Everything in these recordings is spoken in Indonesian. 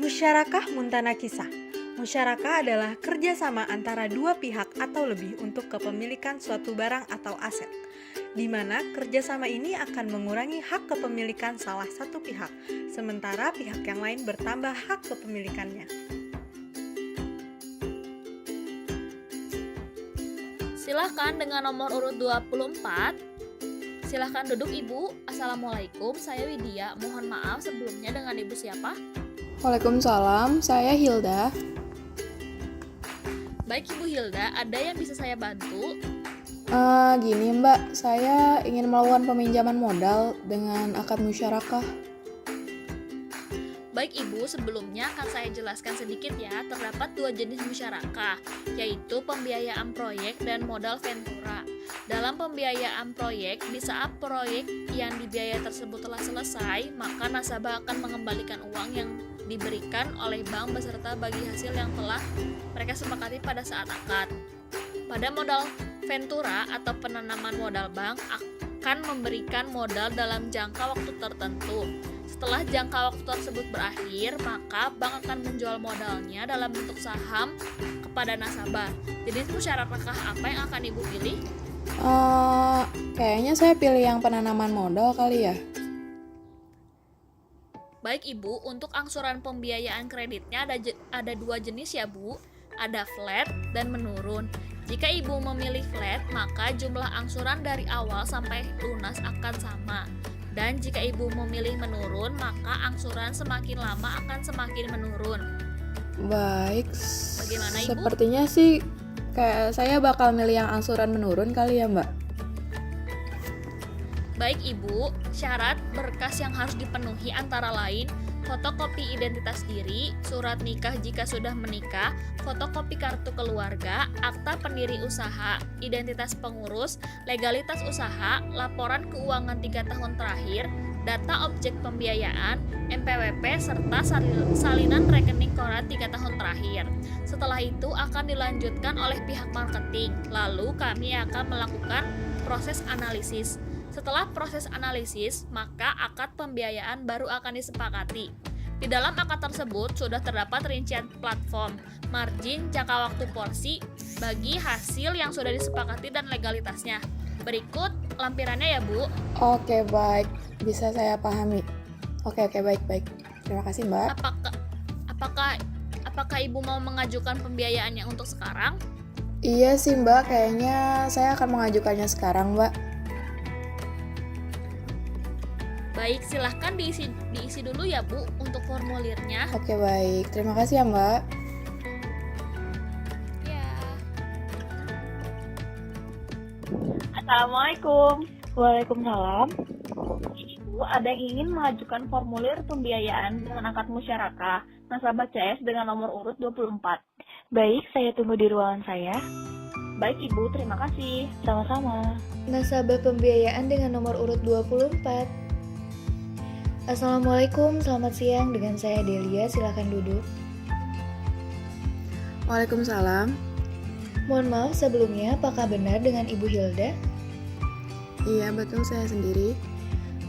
Musyarakah Muntanakisah. Musyarakah adalah kerjasama antara dua pihak atau lebih untuk kepemilikan suatu barang atau aset, di mana kerjasama ini akan mengurangi hak kepemilikan salah satu pihak, sementara pihak yang lain bertambah hak kepemilikannya. Silahkan dengan nomor urut 24. Silahkan duduk Ibu. Assalamualaikum, saya Widya. Mohon maaf sebelumnya, dengan Ibu siapa? Waalaikumsalam, saya Hilda. Baik Ibu Hilda, ada yang bisa saya bantu? Gini Mbak, saya ingin melakukan peminjaman modal dengan akad musyarakah. Baik Ibu, sebelumnya akan saya jelaskan sedikit ya. Terdapat dua jenis musyarakah, yaitu pembiayaan proyek dan modal ventura. Dalam pembiayaan proyek, di saat proyek yang dibiayai tersebut telah selesai, maka nasabah akan mengembalikan uang yang diberikan oleh bank beserta bagi hasil yang telah mereka sepakati pada saat akad. Pada modal ventura atau penanaman modal, bank akan memberikan modal dalam jangka waktu tertentu. Setelah jangka waktu tersebut berakhir, maka bank akan menjual modalnya dalam bentuk saham kepada nasabah. Jadi musyarakah apa yang akan Ibu pilih? Kayaknya saya pilih yang penanaman modal kali ya. Baik Ibu, untuk angsuran pembiayaan kreditnya ada dua jenis ya Bu. Ada flat dan menurun. Jika Ibu memilih flat, maka jumlah angsuran dari awal sampai lunas akan sama. Dan jika Ibu memilih menurun, maka angsuran semakin lama akan semakin menurun. Baik, Bagaimana Ibu? sepertinya sih kayak saya bakal milih yang angsuran menurun kali ya Mbak. Baik Ibu, syarat berkas yang harus dipenuhi antara lain fotokopi identitas diri, surat nikah jika sudah menikah, fotokopi kartu keluarga, akta pendiri usaha, identitas pengurus, legalitas usaha, laporan keuangan 3 tahun terakhir, data objek pembiayaan, NPWP, serta salinan rekening koran 3 tahun terakhir. Setelah itu akan dilanjutkan oleh pihak marketing, lalu kami akan melakukan proses analisis. Setelah proses analisis, maka akad pembiayaan baru akan disepakati. Di dalam akad tersebut sudah terdapat rincian platform, margin, jangka waktu porsi, bagi hasil yang sudah disepakati dan legalitasnya. Berikut lampirannya ya Bu. Oke, baik. Bisa saya pahami. Oke, baik. Terima kasih Mbak. Apakah Ibu mau mengajukan pembiayaannya untuk sekarang? Iya sih Mbak, kayaknya saya akan mengajukannya sekarang Mbak. Baik, silahkan diisi dulu ya Bu untuk formulirnya. Oke, baik. Terima kasih ya Mbak. Ya. Assalamualaikum. Waalaikumsalam. Ibu ada yang ingin mengajukan formulir pembiayaan dengan akad musyarakah nasabah CS dengan nomor urut 24. Baik, saya tunggu di ruangan saya. Baik Ibu, terima kasih. Sama-sama. Nasabah pembiayaan dengan nomor urut 24. Assalamualaikum, selamat siang. Dengan saya Delia, silakan duduk. Waalaikumsalam. Mohon maaf sebelumnya, apakah benar dengan Ibu Hilda? Iya, betul, saya sendiri.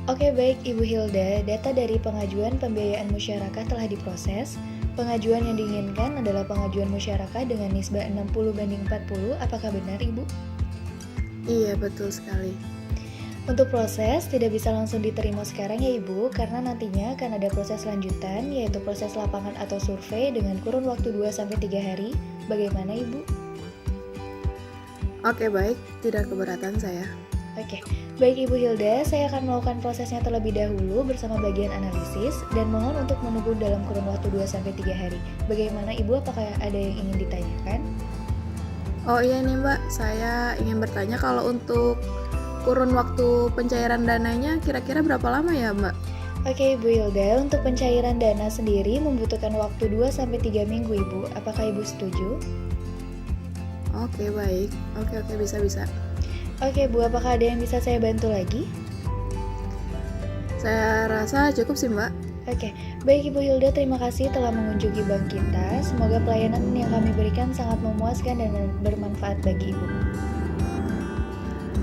Oke, baik Ibu Hilda, data dari pengajuan pembiayaan musyarakah telah diproses. Pengajuan yang diinginkan adalah pengajuan musyarakah dengan nisbah 60/40. Apakah benar Ibu? Iya, betul sekali. Untuk proses, tidak bisa langsung diterima sekarang ya Ibu, karena nantinya akan ada proses lanjutan, yaitu proses lapangan atau survei dengan kurun waktu 2-3 hari. Bagaimana Ibu? Oke, baik. Tidak keberatan saya. Oke, baik Ibu Hilda, saya akan melakukan prosesnya terlebih dahulu bersama bagian analisis, dan mohon untuk menunggu dalam kurun waktu 2-3 hari. Bagaimana Ibu, apakah ada yang ingin ditanyakan? Oh iya nih Mbak, saya ingin bertanya kalau untuk kurun waktu pencairan dananya kira-kira berapa lama ya Mbak? Oke Ibu Hilda, untuk pencairan dana sendiri membutuhkan waktu 2-3 minggu Ibu. Apakah Ibu setuju? Oke, baik. Oke, bisa. Oke Bu, apakah ada yang bisa saya bantu lagi? Saya rasa cukup sih Mbak. Oke, baik Ibu Hilda, terima kasih telah mengunjungi bank kita. Semoga pelayanan yang kami berikan sangat memuaskan dan bermanfaat bagi Ibu.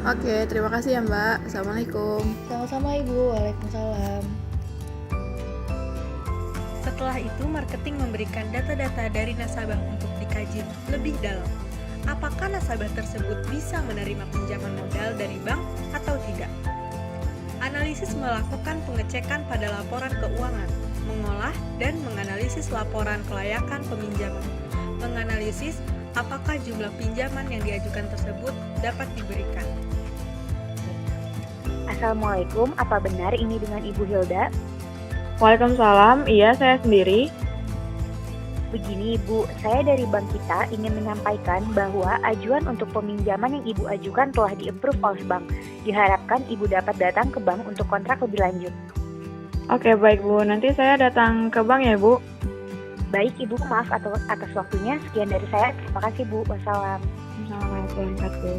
Oke, terima kasih ya Mbak. Assalamualaikum. Sama-sama Ibu, waalaikumsalam. Setelah itu, marketing memberikan data-data dari nasabah untuk dikaji lebih dalam. Apakah nasabah tersebut bisa menerima pinjaman modal dari bank atau tidak? Analisis melakukan pengecekan pada laporan keuangan, mengolah dan menganalisis laporan kelayakan peminjaman, menganalisis apakah jumlah pinjaman yang diajukan tersebut dapat diberikan. Assalamualaikum, apa benar ini dengan Ibu Hilda? Waalaikumsalam, iya saya sendiri. Begini Ibu, saya dari bank kita ingin menyampaikan bahwa ajuan untuk peminjaman yang Ibu ajukan telah di-approve oleh bank. Diharapkan Ibu dapat datang ke bank untuk kontrak lebih lanjut. Oke baik Bu, nanti saya datang ke bank ya Bu. Baik Ibu, maaf atas waktunya. Sekian dari saya, terima kasih Bu. Wassalam. Assalamualaikum warahmatullahi wabarakatuh.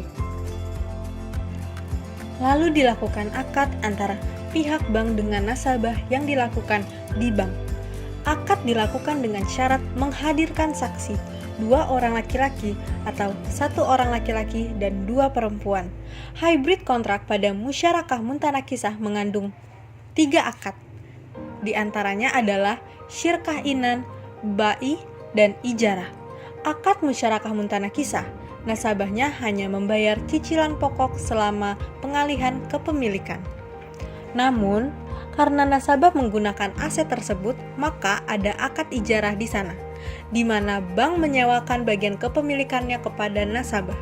Lalu dilakukan akad antara pihak bank dengan nasabah yang dilakukan di bank. Akad dilakukan dengan syarat menghadirkan saksi 2 orang laki-laki atau 1 orang laki-laki dan 2 perempuan. Hybrid kontrak pada musyarakah muntanakisah mengandung 3 akad. Di antaranya adalah syirkah inan, ba'i, dan ijarah. Akad musyarakah muntanakisah, nasabahnya hanya membayar cicilan pokok selama pengalihan kepemilikan. Namun, karena nasabah menggunakan aset tersebut, maka ada akad ijarah di sana, di mana bank menyewakan bagian kepemilikannya kepada nasabah.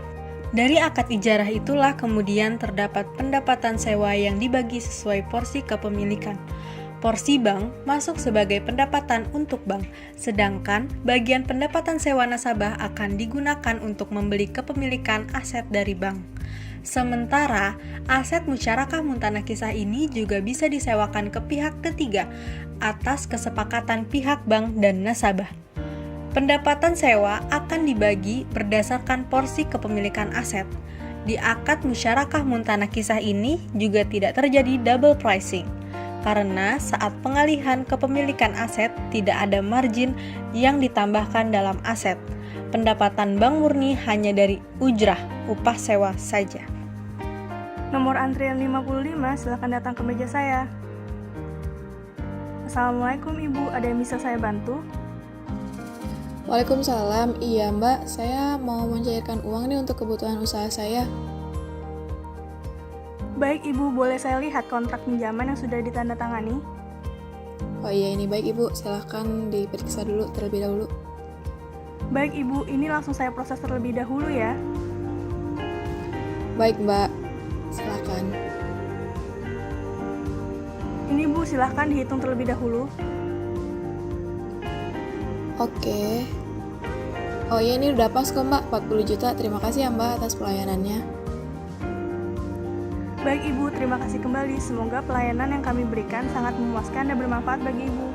Dari akad ijarah itulah kemudian terdapat pendapatan sewa yang dibagi sesuai porsi kepemilikan. Porsi bank masuk sebagai pendapatan untuk bank, sedangkan bagian pendapatan sewa nasabah akan digunakan untuk membeli kepemilikan aset dari bank. Sementara, aset musyarakah muntanakisah ini juga bisa disewakan ke pihak ketiga atas kesepakatan pihak bank dan nasabah. Pendapatan sewa akan dibagi berdasarkan porsi kepemilikan aset. Di akad musyarakah muntanakisah ini juga tidak terjadi double pricing, karena saat pengalihan kepemilikan aset tidak ada margin yang ditambahkan dalam aset. Pendapatan bank murni hanya dari ujrah, upah sewa saja. Nomor antrian 55, silakan datang ke meja saya. Assalamualaikum Ibu, ada yang bisa saya bantu? Waalaikumsalam, iya Mbak, saya mau mencairkan uang nih untuk kebutuhan usaha saya. Baik Ibu, boleh saya lihat kontrak pinjaman yang sudah ditandatangani? Oh iya ini baik Ibu, silahkan diperiksa dulu terlebih dahulu. Baik Ibu, ini langsung saya proses terlebih dahulu ya. Baik Mbak, silahkan. Ini Bu, silahkan dihitung terlebih dahulu. Oke. Oh iya ini udah pas kok Mbak, 40 juta. Terima kasih ya Mbak atas pelayanannya. Baik Ibu, terima kasih kembali. Semoga pelayanan yang kami berikan sangat memuaskan dan bermanfaat bagi Ibu.